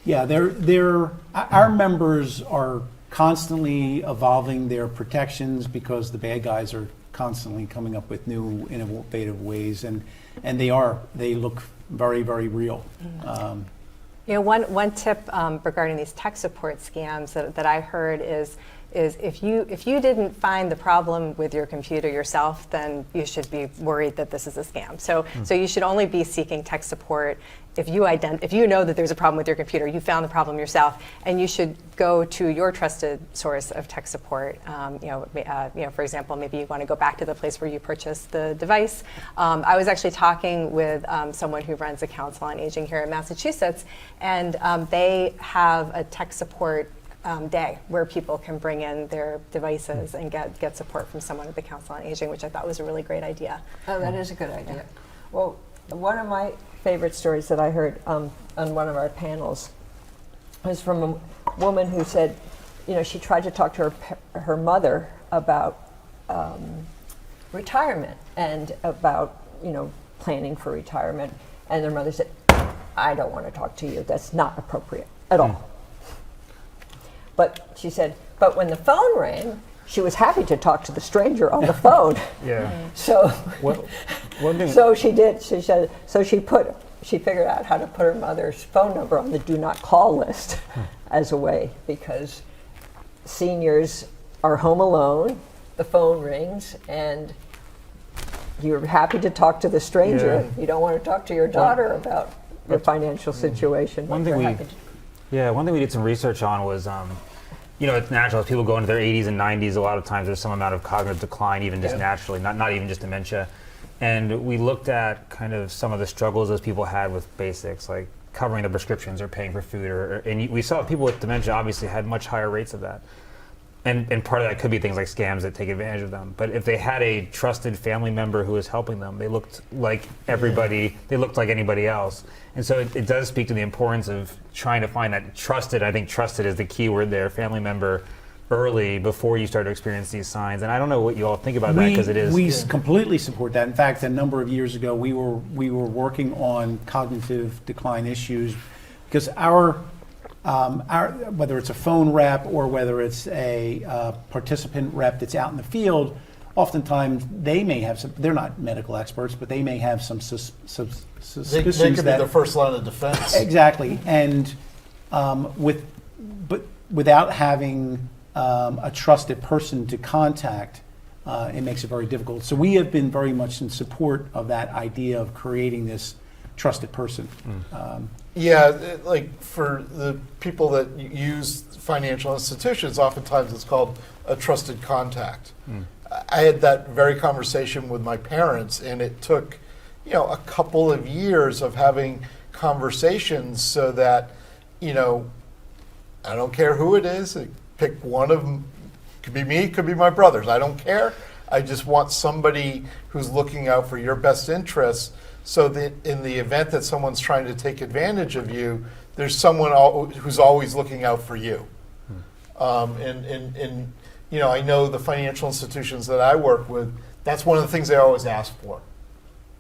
yeah, our members are constantly evolving their protections because the bad guys are constantly coming up with new innovative ways, and they look very, very real. One tip regarding these tech support scams that I heard is if you didn't find the problem with your computer yourself, then you should be worried that this is a scam. So you should only be seeking tech support if you know that there's a problem with your computer, you found the problem yourself, and you should go to your trusted source of tech support. For example, maybe you want to go back to the place where you purchased the device. I was actually talking with someone who runs a council on aging here in Massachusetts, and they have a tech support day where people can bring in their devices and get support from someone at the Council on Aging, which I thought was a really great idea. Oh, that is a good idea. Well, one of my favorite stories that I heard on one of our panels was from a woman who said, she tried to talk to her mother about retirement and about, planning for retirement. And their mother said, I don't want to talk to you. That's not appropriate at all. But she said, but when the phone rang, she was happy to talk to the stranger on the phone. Yeah. So, One thing. so she did. She said. So she figured out how to put her mother's phone number on the do not call list as a way, because seniors are home alone. The phone rings, and you're happy to talk to the stranger. Yeah. You don't want to talk to your daughter about your financial situation. One but thing you're we- happy to- One thing we did some research on was, it's natural as people go into their 80s and 90s, a lot of times there's some amount of cognitive decline, even just naturally, not even just dementia. And we looked at kind of some of the struggles those people had with basics, like covering their prescriptions or paying for food, and we saw people with dementia obviously had much higher rates of that. And part of that could be things like scams that take advantage of them. But if they had a trusted family member who was helping them, they looked like everybody, they looked like anybody else. And so it does speak to the importance of trying to find that trusted, I think trusted is the key word there, family member early before you start to experience these signs. And I don't know what you all think about that, because it is. We completely support that. In fact, a number of years ago, we were working on cognitive decline issues because our whether it's a phone rep or whether it's a participant rep that's out in the field, oftentimes they may have some. They're not medical experts, but they may have some suspicions They could be that the first line of defense. exactly, and without having a trusted person to contact, it makes it very difficult. So we have been very much in support of that idea of creating this trusted person. Yeah, like for the people that use financial institutions, oftentimes it's called a trusted contact. I had that very conversation with my parents, and it took, a couple of years of having conversations so that, I don't care who it is, pick one of them, could be me, could be my brothers, I don't care. I just want somebody who's looking out for your best interests, so that in the event that someone's trying to take advantage of you, there's someone who's always looking out for you. And I know the financial institutions that I work with, that's one of the things they always ask for.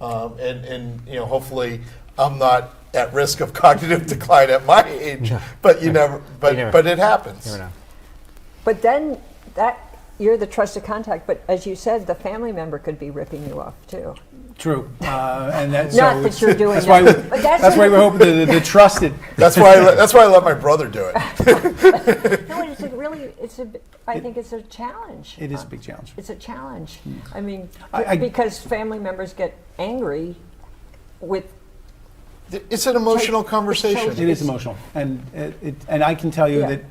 And hopefully I'm not at risk of cognitive decline at my age, but but it happens. You never know. But then you're the trusted contact, but as you said, the family member could be ripping you off too. True, and that's Not that you're doing that's why that, but that's why we're hoping the trusted. That's why I let my brother do it. No, I think it's a challenge. It is a big challenge. It's a challenge. I mean, I- because family members get angry with. It's an emotional conversation. It is emotional, and and I can tell you Yeah. that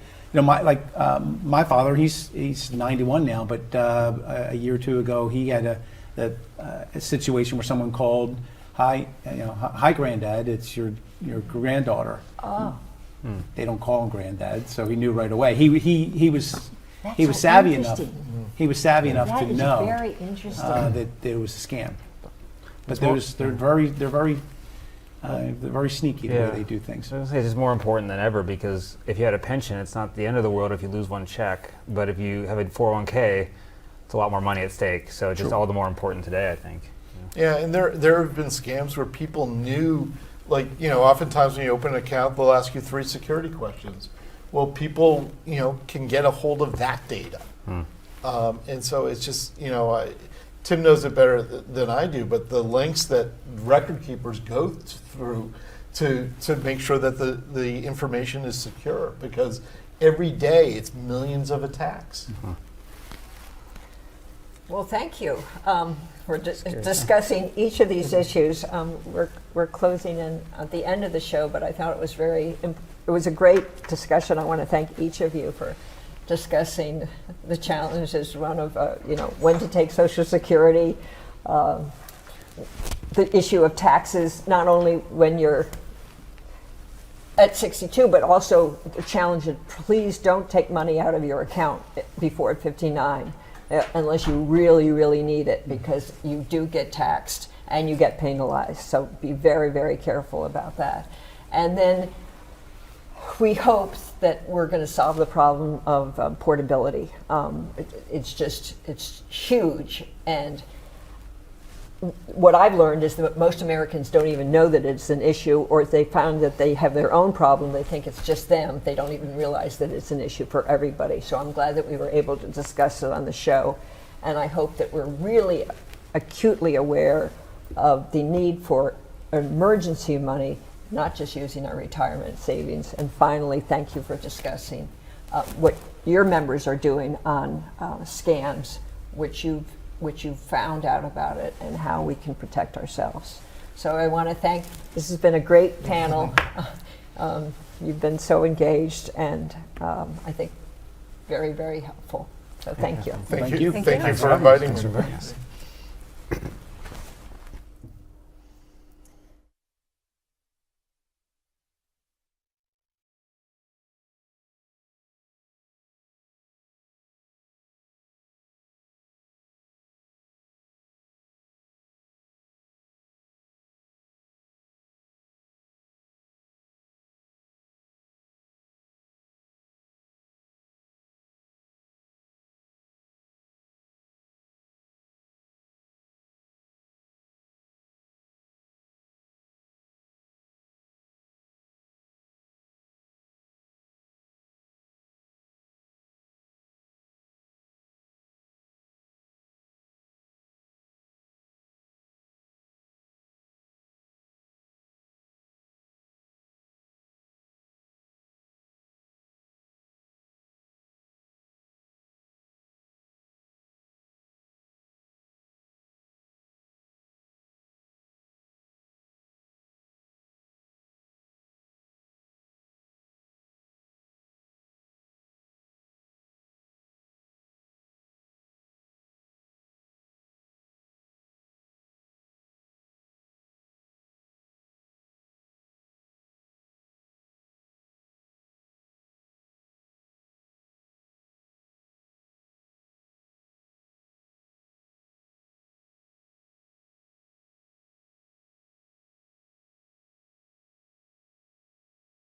my father, he's 91 now, but a year or two ago he had a situation where someone called, hi granddad, it's your granddaughter. Oh, They don't call him granddad, so he knew right away. He was that's he was so savvy enough. interesting. He was savvy enough That to is know very interesting. that there was a scam. But they're very sneaky the way they do things. I was gonna say it's more important than ever, because if you had a pension, it's not the end of the world if you lose one check. But if you have a 401k, it's a lot more money at stake. So it's just all the more important today, I think. Yeah, and there have been scams where people knew, oftentimes when you open an account, they'll ask you 3 security questions. Well, people, can get a hold of that data. And so it's just, Tim knows it better than I do, but the lengths that record keepers go through to make sure that the information is secure, because every day it's millions of attacks. Well, thank you for discussing each of these issues. We're closing in at the end of the show, but I thought it was a great discussion. I want to thank each of you for discussing the challenges, one of when to take Social Security, the issue of taxes, not only when you're at 62, but also the challenge of please don't take money out of your account before 59. Unless you really, really need it, because you do get taxed and you get penalized. So be very, very careful about that. And then we hope that we're going to solve the problem of portability. It's huge. And what I've learned is that most Americans don't even know that it's an issue, or if they found that they have their own problem, they think it's just them. They don't even realize that it's an issue for everybody. So I'm glad that we were able to discuss it on the show. And I hope that we're really acutely aware of the need for emergency money, not just using our retirement savings. And finally, thank you for discussing what your members are doing on scams, which you've found out about it, and how we can protect ourselves. So I want to thank, this has been a great panel. You've been so engaged, and I think very, very helpful. So thank you. Thank you. you for inviting me. Yes.